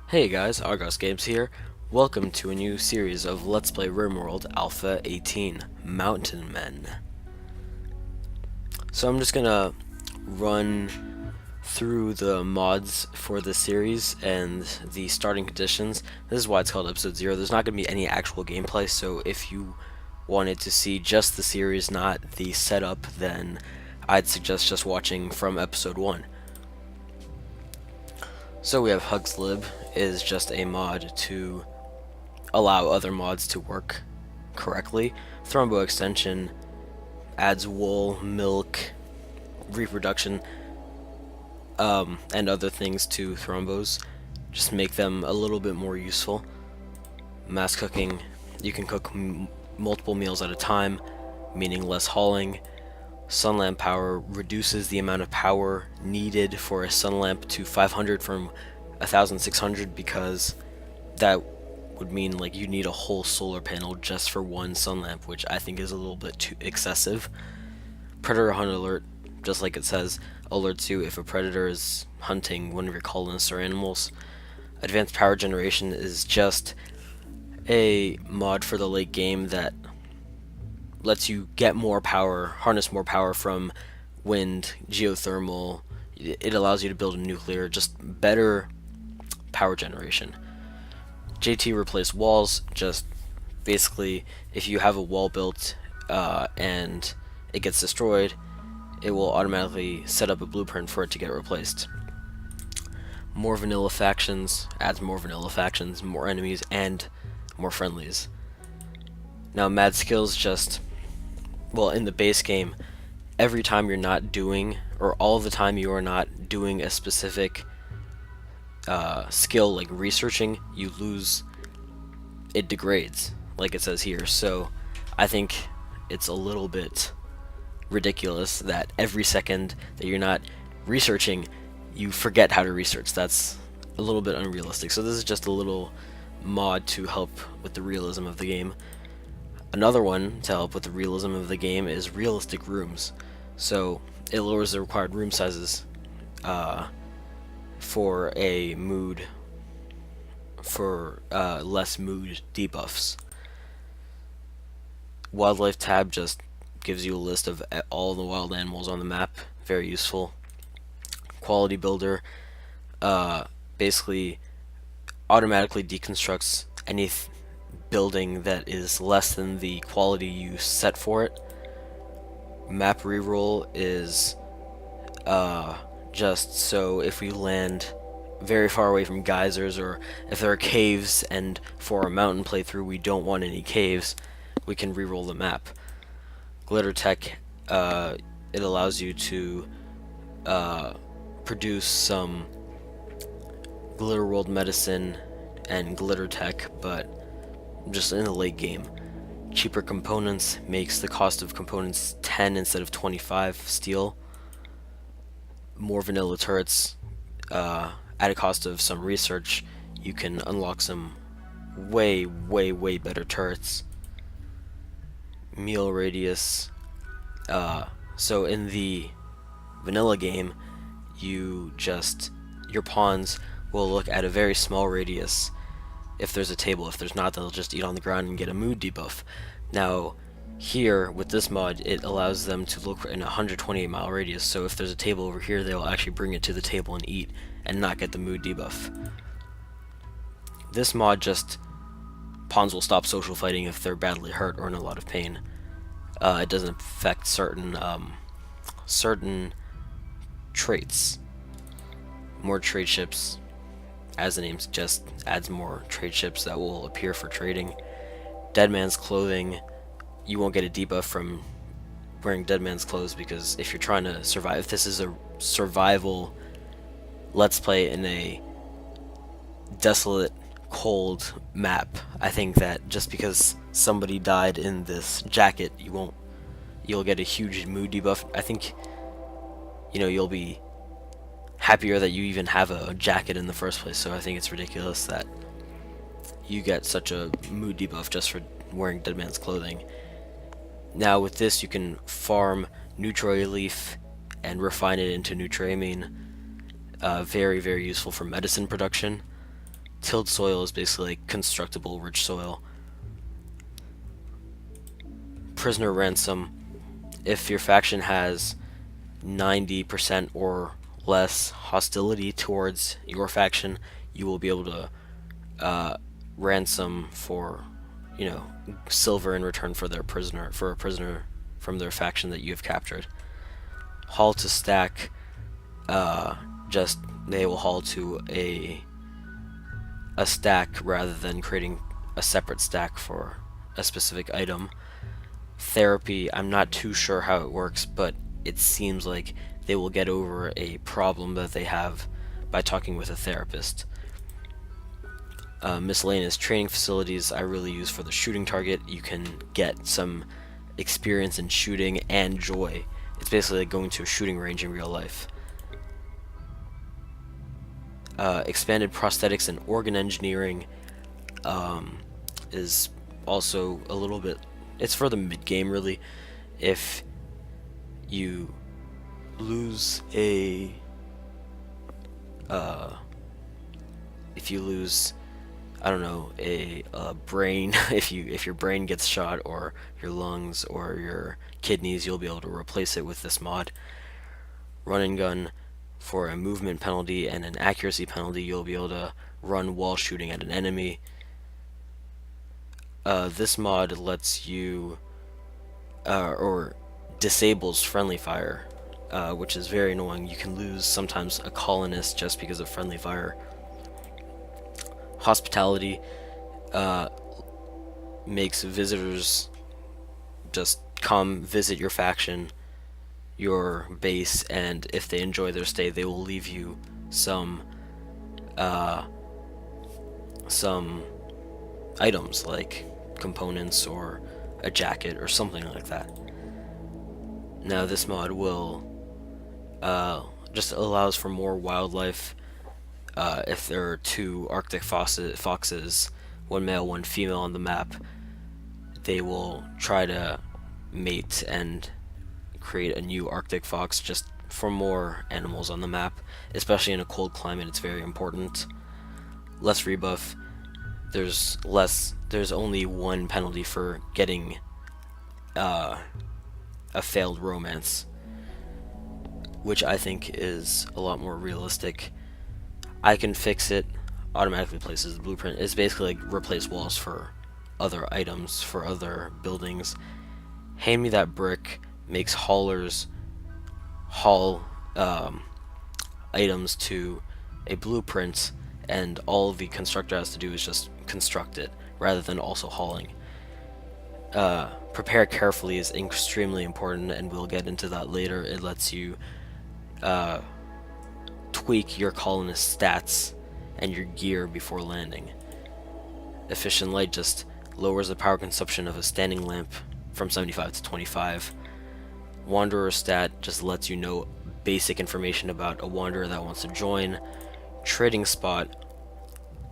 Hey guys, Argos Games here. Welcome to a new series of Let's Play Rimworld Alpha 18 Mountain Men. So I'm just gonna run through the mods for this series and the starting conditions. This is why it's called Episode 0. There's not gonna be any actual gameplay, so if you wanted to see just the series, not the setup, then I'd suggest just watching from Episode 1. So we have Hugslib is just a mod to allow other mods to work correctly. Thrombo extension adds wool, milk, reproduction, and other things to thrombos. Just make them a little bit more useful. Mass cooking, you can cook multiple meals at a time, meaning less hauling. Sun lamp power reduces the amount of power needed for a sun lamp to 500 from 1600 because that would mean like you need a whole solar panel just for one sun lamp, which I think is a little bit too excessive. Predator hunt alert, just like it says, alerts you if a predator is hunting one of your colonists or animals. Advanced power generation is just a mod for the late game that lets you get more power, harness more power from wind, geothermal. It allows you to build a nuclear, just better power generation. JT replace walls, just basically if you have a wall built and it gets destroyed, it will automatically set up a blueprint for it to get replaced. More vanilla factions adds more vanilla factions, more enemies, and more friendlies. Now mad skills just, well, in the base game, every time you're not doing, or all the time you are not doing a specific skill like researching, you lose, it degrades, like it says here. So I think it's a little bit ridiculous that every second that you're not researching, you forget how to research. That's a little bit unrealistic. So this is just a little mod to help with the realism of the game. Another one to help with the realism of the game is realistic rooms. So it lowers the required room sizes for a mood, for less mood debuffs. Wildlife tab just gives you a list of all the wild animals on the map, very useful. Quality builder basically automatically deconstructs any building that is less than the quality you set for it. Map reroll is just so if we land very far away from geysers, or if there are caves and for a mountain playthrough we don't want any caves, we can reroll the map. Glitter tech, it allows you to produce some glitter world medicine and glitter tech, but just in the late game. Cheaper components makes the cost of components 10 instead of 25 steel. More vanilla turrets, at a cost of some research, you can unlock some way better turrets. Meal radius, so in the vanilla game, your pawns will look at a very small radius if there's a table. If there's not, they'll just eat on the ground and get a mood debuff. Now here with this mod, it allows them to look in a 128-mile radius, so if there's a table over here, they'll actually bring it to the table and eat and not get the mood debuff. This mod just, pawns will stop social fighting if they're badly hurt or in a lot of pain. It doesn't affect certain traits. More trade ships, as the name suggests, adds more trade ships that will appear for trading. Dead man's clothing, you won't get a debuff from wearing dead man's clothes, because if you're trying to survive, if this is a survival let's play in a desolate, cold map, I think that just because somebody died in this jacket, you'll get a huge mood debuff. I think, you'll be happier that you even have a jacket in the first place. So I think it's ridiculous that you get such a mood debuff just for wearing dead man's clothing. Now with this, you can farm Nutroy leaf and refine it into Nutramine. Very useful for medicine production. Tilled soil is basically like constructible rich soil. Prisoner ransom. If your faction has 90% or less hostility towards your faction, you will be able to ransom for, silver in return for a prisoner from their faction that you have captured. Haul to stack. Just they will haul to a stack rather than creating a separate stack for a specific item. Therapy, I'm not too sure how it works, but it seems like they will get over a problem that they have by talking with a therapist. Miscellaneous training facilities I really use for the shooting target. You can get some experience in shooting and joy. It's basically like going to a shooting range in real life. Expanded prosthetics and organ engineering is also a little bit, it's for the mid game really. If you lose a I don't know, a brain, if your brain gets shot, or your lungs or your kidneys, you'll be able to replace it with this mod. Run and gun, for a movement penalty and an accuracy penalty, you'll be able to run while shooting at an enemy. This mod lets you, or disables friendly fire, which is very annoying. You can lose sometimes a colonist just because of friendly fire. Hospitality makes visitors just come visit your faction, your base, and if they enjoy their stay, they will leave you some items like components or a jacket or something like that. Now this mod will just allows for more wildlife. If there are two Arctic foxes, one male, one female on the map, they will try to mate and create a new Arctic fox just for more animals on the map. Especially in a cold climate, it's very important. Less rebuff. There's only one penalty for getting a failed romance, which I think is a lot more realistic. I can fix it. Automatically places the blueprint. It's basically like replace walls for other items, for other buildings. Hand me that brick makes haulers haul items to a blueprint, and all the constructor has to do is just construct it rather than also hauling. Prepare carefully is extremely important, and we'll get into that later. It lets you tweak your colonist stats and your gear before landing. Efficient light just lowers the power consumption of a standing lamp from 75 to 25. Wanderer stat just lets you know basic information about a wanderer that wants to join. Trading spot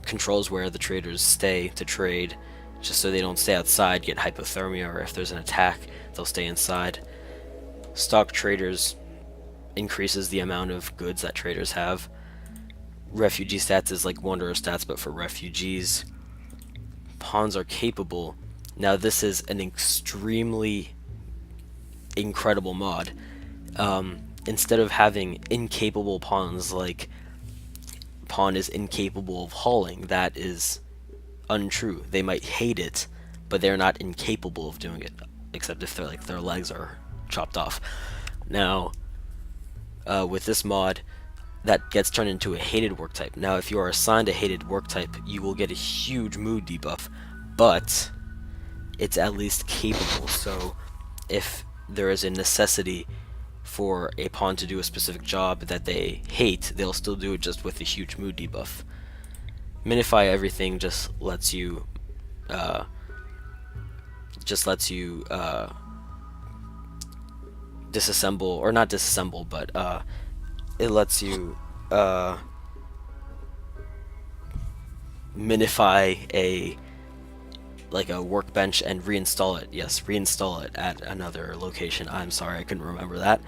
controls where the traders stay to trade, just so they don't stay outside, get hypothermia, or if there's an attack, they'll stay inside. Stock traders increases the amount of goods that traders have. Refugee stats is like wanderer stats, but for refugees. Pawns are capable. Now this is an extremely incredible mod. Instead of having incapable pawns, like pawn is incapable of hauling, that is untrue. They might hate it, but they're not incapable of doing it, except if they're like their legs are chopped off. Now with this mod, that gets turned into a hated work type. Now if you are assigned a hated work type, you will get a huge mood debuff, but it's at least capable. So if there is a necessity for a pawn to do a specific job that they hate, they'll still do it just with a huge mood debuff. Minify everything just lets you disassemble, or not disassemble, but it lets you minify a workbench and reinstall it. Yes, reinstall it at another location. I'm sorry, I couldn't remember that.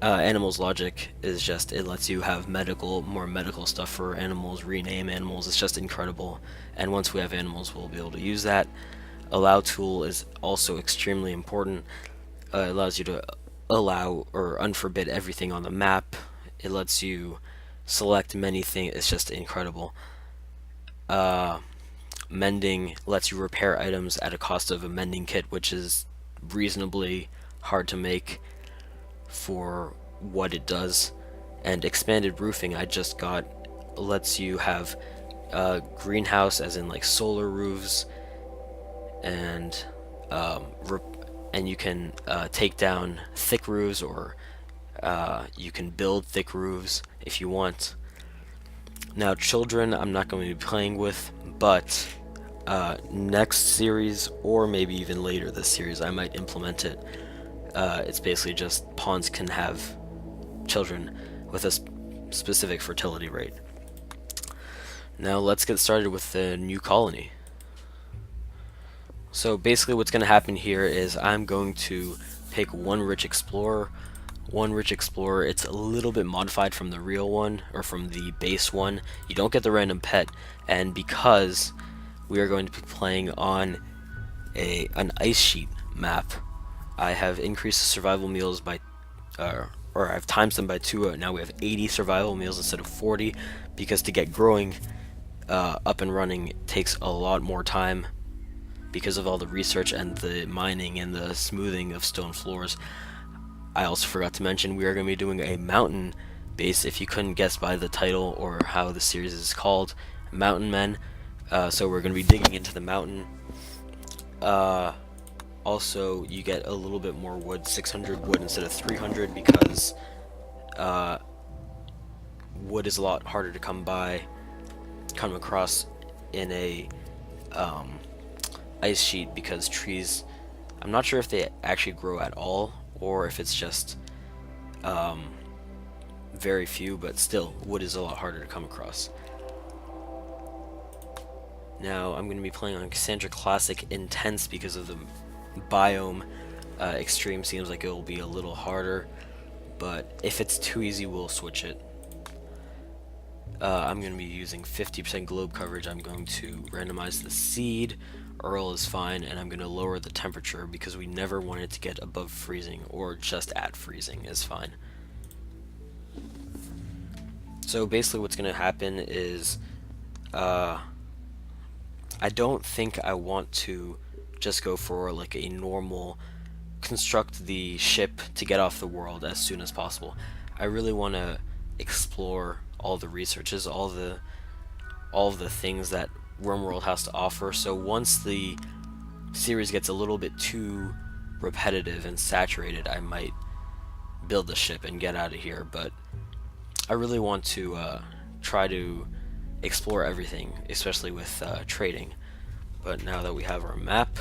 Animals logic is just, it lets you have more medical stuff for animals, rename animals. It's just incredible. And once we have animals, we'll be able to use that. Allow tool is also extremely important. It allows you to allow or unforbid everything on the map. It lets you select many things. It's just incredible. Mending lets you repair items at a cost of a mending kit, which is reasonably hard to make for what it does. And expanded roofing I just got lets you have greenhouse, as in like solar roofs, and and you can take down thick roofs, or you can build thick roofs if you want. Now, children, I'm not going to be playing with, but next series, or maybe even later this series, I might implement it. It's basically just pawns can have children with a specific fertility rate. Now let's get started with the new colony. So basically what's going to happen here is I'm going to pick one rich explorer. It's a little bit modified from the real one, or from the base one. You don't get the random pet, and because we are going to be playing on an ice sheet map, I have increased the survival meals by, or I've times them by 2. Now we have 80 survival meals instead of 40, because to get growing up and running takes a lot more time because of all the research and the mining and the smoothing of stone floors. I also forgot to mention we are going to be doing a mountain base, if you couldn't guess by the title or how the series is called, Mountain Men. So we're going to be digging into the mountain. Also, you get a little bit more wood, 600 wood instead of 300, because wood is a lot harder to come across in a ice sheet, because trees, I'm not sure if they actually grow at all, or if it's just very few, but still, wood is a lot harder to come across. Now, I'm going to be playing on Cassandra Classic Intense because of the biome. Extreme seems like it will be a little harder, but if it's too easy, we'll switch it. I'm going to be using 50% globe coverage. I'm going to randomize the seed. Earl is fine, and I'm going to lower the temperature because we never want it to get above freezing, or just at freezing is fine. So basically what's going to happen is I don't think I want to just go for like a normal construct the ship to get off the world as soon as possible. I really want to explore all the researches, all of the things that Rimworld has to offer. So once the series gets a little bit too repetitive and saturated, I might build the ship and get out of here, but I really want to try to explore everything, especially with trading. But now that we have our map,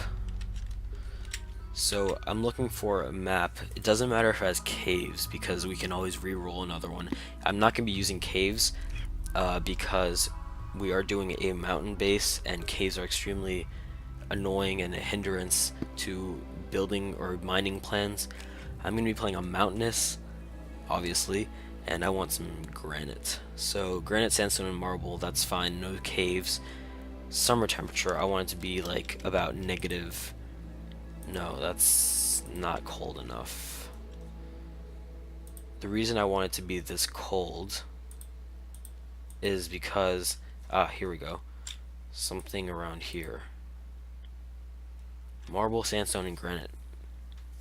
so I'm looking for a map. It doesn't matter if it has caves, because we can always re-roll another one. I'm not going to be using caves because we are doing a mountain base, and caves are extremely annoying and a hindrance to building or mining plans. I'm going to be playing on mountainous, obviously, and I want some granite. So granite, sandstone, and marble, that's fine. No caves. Summer temperature, I want it to be like about negative. No, that's not cold enough. The reason I want it to be this cold is because, here we go. Something around here. Marble, sandstone, and granite.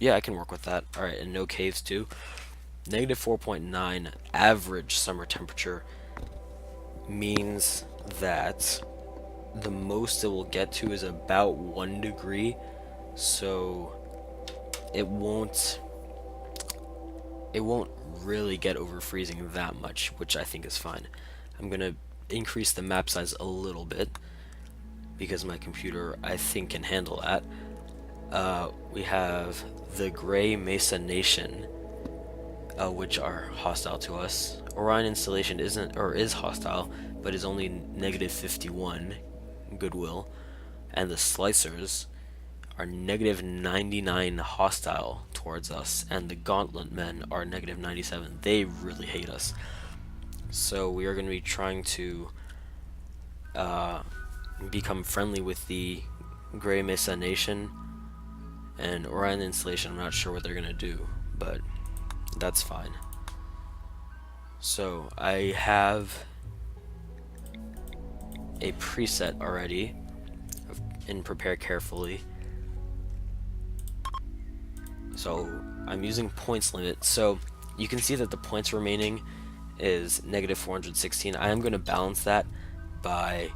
Yeah, I can work with that. Alright, and no caves too. Negative 4.9 average summer temperature means that the most it will get to is about 1 degree. So it won't really get over freezing that much, which I think is fine. I'm gonna increase the map size a little bit because my computer, I think, can handle that. We have the Gray Mesa Nation, which are hostile to us. Orion installation is hostile, but is only negative 51 goodwill, and the Slicers are negative 99 hostile towards us, and the Gauntlet Men are negative 97. They really hate us. So we are going to be trying to become friendly with the Grey Mesa Nation and Orion Installation. I'm not sure what they're going to do, but that's fine. So I have a preset already in Prepare Carefully. So I'm using points limit. So you can see that the points remaining is negative 416. I am going to balance that by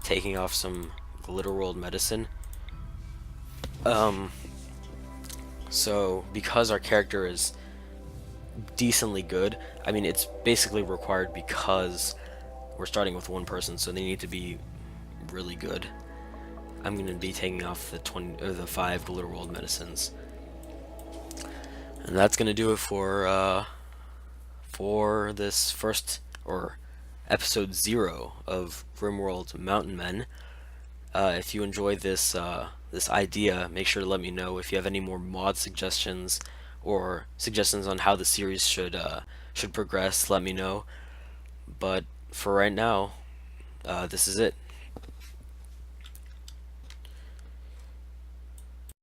taking off some Glitter World medicine. So because our character is decently good, I mean it's basically required because we're starting with one person, so they need to be really good. I'm going to be taking off the 20 or the 5 Glitter World medicines. And that's going to do it for this first, or episode 0 of Rimworld Mountain Men. If you enjoyed this this idea, make sure to let me know. If you have any more mod suggestions or suggestions on how the series should progress, let me know. But for right now, this is it.